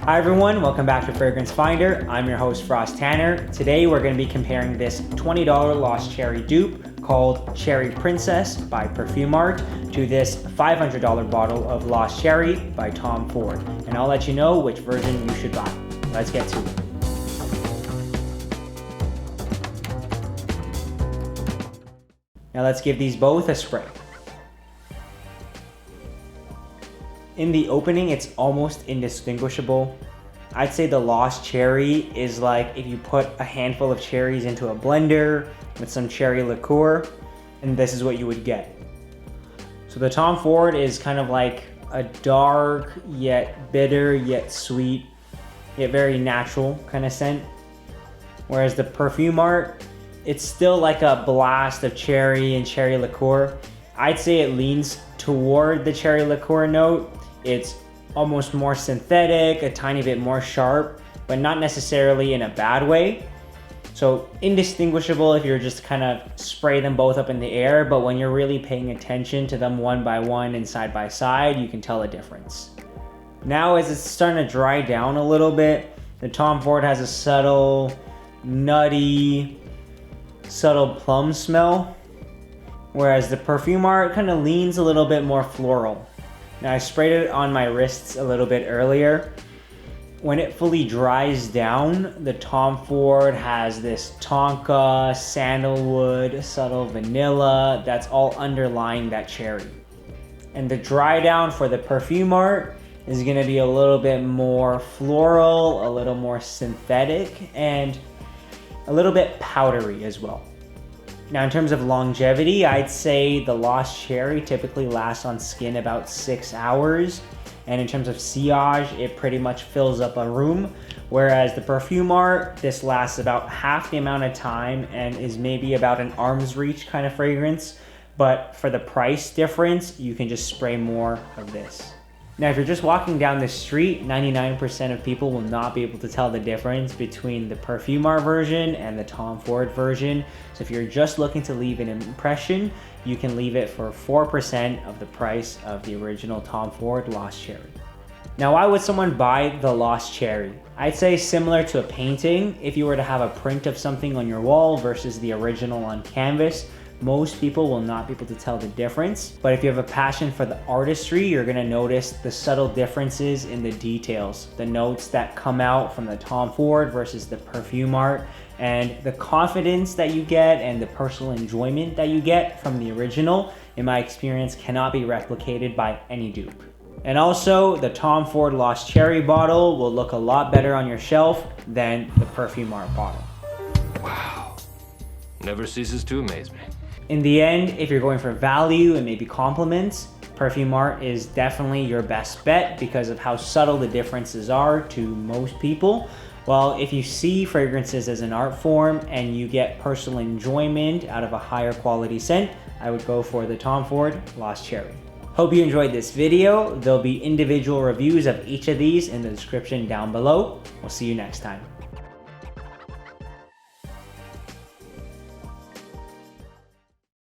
Hi everyone, welcome back to Fragrance Finder. I'm your host Frost Tanner. Today we're going to be comparing this $20 Lost Cherry dupe called Cherry Princess by Perfumarte to this $500 bottle of Lost Cherry by Tom Ford. And I'll let you know which version you should buy. Let's get to it. Now let's give these both a spray. In the opening, it's almost indistinguishable. I'd say the Lost Cherry is like if you put a handful of cherries into a blender with some cherry liqueur, and this is what you would get. So the Tom Ford is kind of like a dark, yet bitter, yet sweet, yet very natural kind of scent. Whereas the Perfumarte, it's still like a blast of cherry and cherry liqueur. I'd say it leans toward the cherry liqueur note. It's almost more synthetic, a tiny bit more sharp, but not necessarily in a bad way. So indistinguishable if you're just kind of spray them both up in the air, but when you're really paying attention to them one by one and side by side, you can tell a difference. Now as it's starting to dry down a little bit, the Tom Ford has a subtle, nutty, subtle plum smell, whereas the Perfumarte kind of leans a little bit more floral. Now I sprayed it on my wrists a little bit earlier. When it fully dries down, the Tom Ford has this tonka, sandalwood, subtle vanilla that's all underlying that cherry. And the dry down for the Perfumarte is going to be a little bit more floral, a little more synthetic, and a little bit powdery as well. Now in terms of longevity, I'd say the Lost Cherry typically lasts on skin about 6 hours. And in terms of sillage, it pretty much fills up a room. Whereas the Perfumarte, this lasts about half the amount of time and is maybe about an arm's reach kind of fragrance. But for the price difference, you can just spray more of this. Now, if you're just walking down the street, 99% of people will not be able to tell the difference between the Perfumarte version and the Tom Ford version. So if you're just looking to leave an impression, you can leave it for 4% of the price of the original Tom Ford Lost Cherry. Now, why would someone buy the Lost Cherry? I'd say similar to a painting. If you were to have a print of something on your wall versus the original on canvas, most people will not be able to tell the difference. But if you have a passion for the artistry, you're gonna notice the subtle differences in the details, the notes that come out from the Tom Ford versus the Perfumarte, and the confidence that you get and the personal enjoyment that you get from the original, in my experience, cannot be replicated by any dupe. And also, the Tom Ford Lost Cherry bottle will look a lot better on your shelf than the Perfumarte bottle. Wow, never ceases to amaze me. In the end, if you're going for value and maybe compliments, Perfumarte is definitely your best bet because of how subtle the differences are to most people. While if you see fragrances as an art form and you get personal enjoyment out of a higher quality scent, I would go for the Tom Ford Lost Cherry. Hope you enjoyed this video. There'll be individual reviews of each of these in the description down below. We'll see you next time.